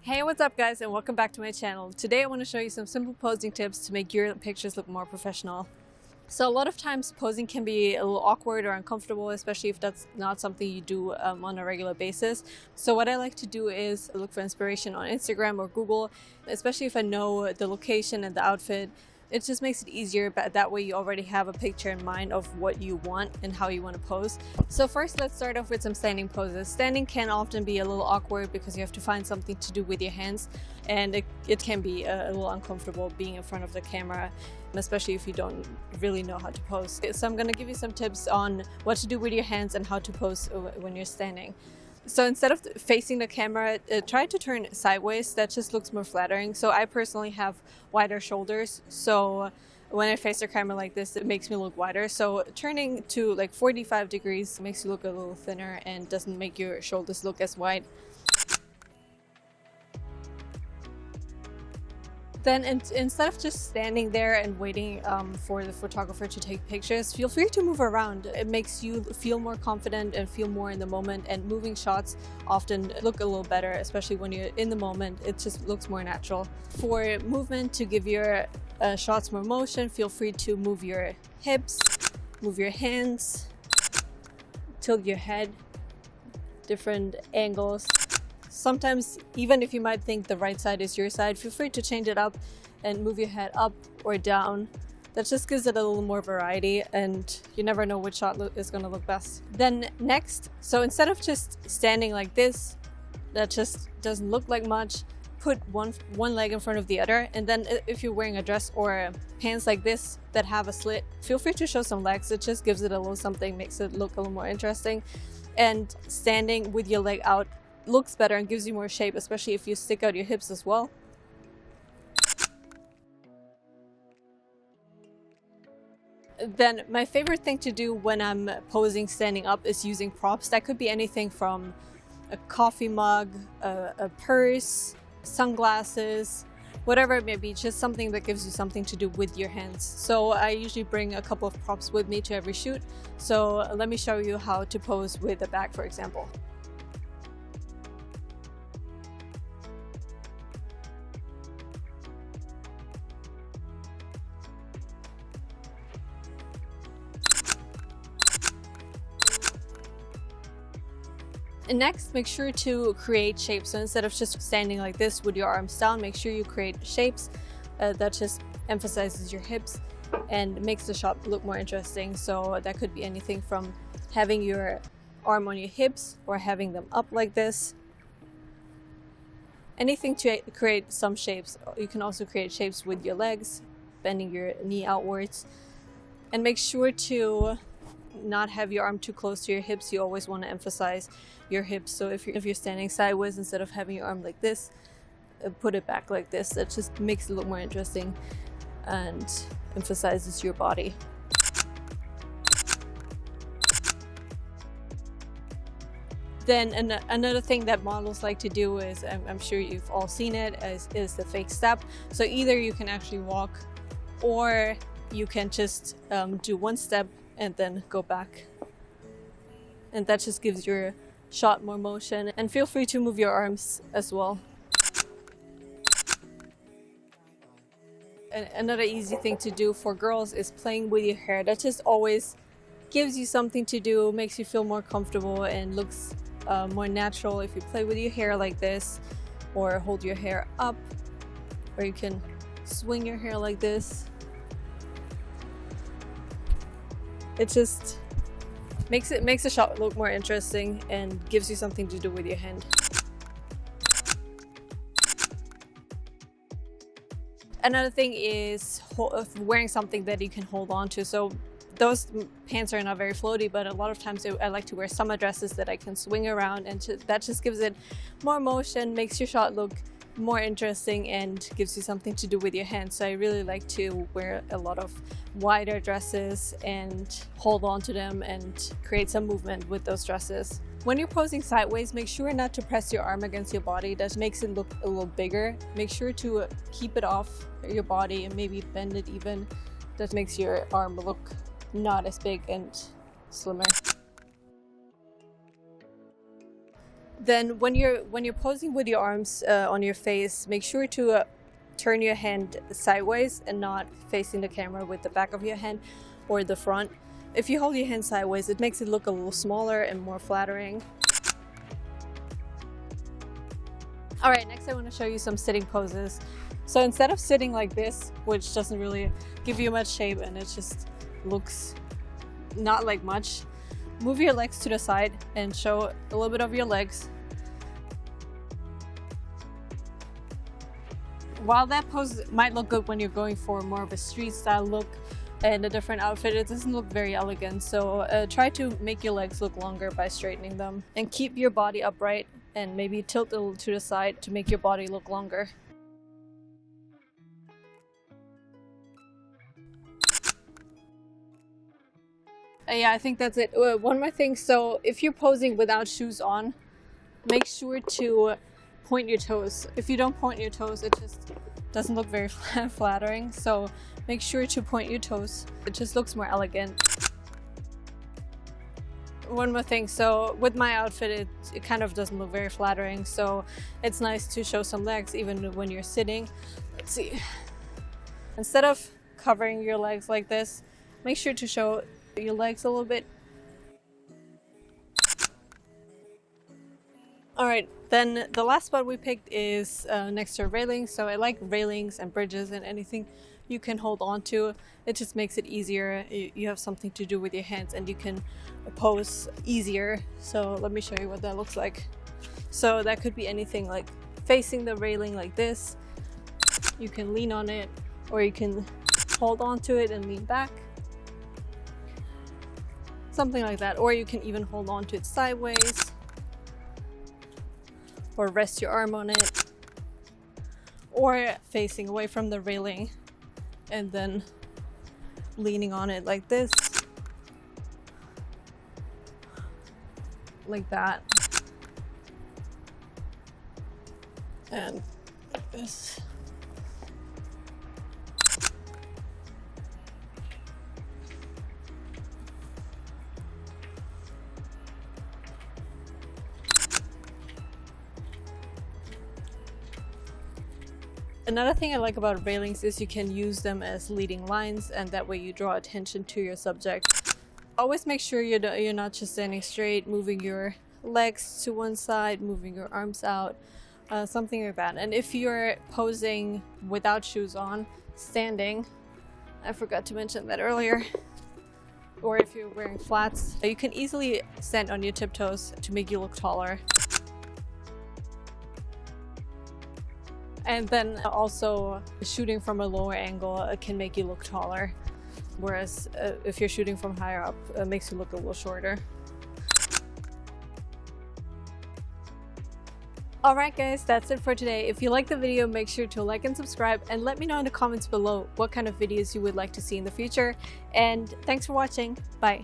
Hey, what's up guys, and welcome back to my channel. Today I want to show you some simple posing tips to make your pictures look more professional. So a lot of times posing can be a little awkward or uncomfortable, especially if that's not something you do on a regular basis. So what I like to do is look for inspiration on Instagram or Google, especially if I know the location and the outfit. It just makes it easier, but that way you already have a picture in mind of what you want and how you want to pose. So first, let's start off with some standing poses. Standing can often be a little awkward because you have to find something to do with your hands, and it can be a little uncomfortable being in front of the camera, especially if you don't really know how to pose. So I'm going to give you some tips on what to do with your hands and how to pose when you're standing. So instead of facing the camera, try to turn sideways. That just looks more flattering. So I personally have wider shoulders, so when I face the camera like this, it makes me look wider. So turning to like 45 degrees makes you look a little thinner and doesn't make your shoulders look as wide. Then instead of just standing there and waiting for the photographer to take pictures, feel free to move around. It makes you feel more confident and feel more in the moment, and moving shots often look a little better, especially when you're in the moment. It just looks more natural. For movement, to give your shots more motion, feel free to move your hips, move your hands, tilt your head, different angles. Sometimes, even if you might think the right side is your side, feel free to change it up and move your head up or down. That just gives it a little more variety, and you never know which shot is going to look best. Then next, so instead of just standing like this, that just doesn't look like much, put one leg in front of the other. And then if you're wearing a dress or pants like this that have a slit, feel free to show some legs. It just gives it a little something, makes it look a little more interesting. And standing with your leg out looks better and gives you more shape, especially if you stick out your hips as well. Then my favorite thing to do when I'm posing standing up is using props. That could be anything from a coffee mug, a purse, sunglasses, whatever it may be, just something that gives you something to do with your hands. So I usually bring a couple of props with me to every shoot. So let me show you how to pose with a bag, for example. And next, make sure to create shapes. So instead of just standing like this with your arms down, make sure you create shapes that just emphasizes your hips and makes the shot look more interesting. So that could be anything from having your arm on your hips or having them up like this. Anything to create some shapes. You can also create shapes with your legs, bending your knee outwards. And make sure to not have your arm too close to your hips. You always want to emphasize your hips. So if you're standing sideways, instead of having your arm like this, put it back like this. That just makes it look more interesting and emphasizes your body. Then another thing that models like to do is, I'm sure you've all seen it, is the fake step. So either you can actually walk, or you can just do one step and then go back, and that just gives your shot more motion. And feel free to move your arms as well. And another easy thing to do for girls is playing with your hair. That just always gives you something to do, makes you feel more comfortable and looks more natural if you play with your hair like this, or hold your hair up, or you can swing your hair like this. It just makes the shot look more interesting and gives you something to do with your hand. Another thing is wearing something that you can hold on to. So those pants are not very floaty, but a lot of times I like to wear summer dresses that I can swing around, and that just gives it more motion, makes your shot look more interesting, and gives you something to do with your hands. So I really like to wear a lot of wider dresses and hold on to them and create some movement with those dresses. When you're posing sideways, make sure not to press your arm against your body. That makes it look a little bigger. Make sure to keep it off your body and maybe bend it even. That makes your arm look not as big and slimmer. Then when you're posing with your arms on your face, make sure to turn your hand sideways and not facing the camera with the back of your hand or the front. If you hold your hand sideways, it makes it look a little smaller and more flattering. All right, next I want to show you some sitting poses. So instead of sitting like this, which doesn't really give you much shape and it just looks not like much, move your legs to the side and show a little bit of your legs. While that pose might look good when you're going for more of a street style look and a different outfit, it doesn't look very elegant. So try to make your legs look longer by straightening them, and keep your body upright and maybe tilt a little to the side to make your body look longer. Yeah, I think that's it. One more thing, so if you're posing without shoes on, make sure to point your toes. If you don't point your toes, it just doesn't look very flattering. So make sure to point your toes. It just looks more elegant. One more thing, so with my outfit, it kind of doesn't look very flattering. So it's nice to show some legs even when you're sitting. Let's see. Instead of covering your legs like this, make sure to show your legs a little bit. Alright, then the last spot we picked is next to a railing. So I like railings and bridges and anything you can hold on to. It just makes it easier. You have something to do with your hands and you can pose easier. So let me show you what that looks like. So that could be anything like facing the railing like this. You can lean on it, or you can hold on to it and lean back. Something like that. Or you can even hold on to it sideways, or rest your arm on it, or facing away from the railing and then leaning on it like this, like that, and like this. Another thing I like about railings is you can use them as leading lines, and that way you draw attention to your subject. Always make sure you're not just standing straight, moving your legs to one side, moving your arms out, something like that. And if you're posing without shoes on, standing, I forgot to mention that earlier, or if you're wearing flats, you can easily stand on your tiptoes to make you look taller. And then also shooting from a lower angle can make you look taller, whereas if you're shooting from higher up, it makes you look a little shorter. Alright guys, that's it for today. If you liked the video, make sure to like and subscribe, and let me know in the comments below what kind of videos you would like to see in the future. And thanks for watching. Bye!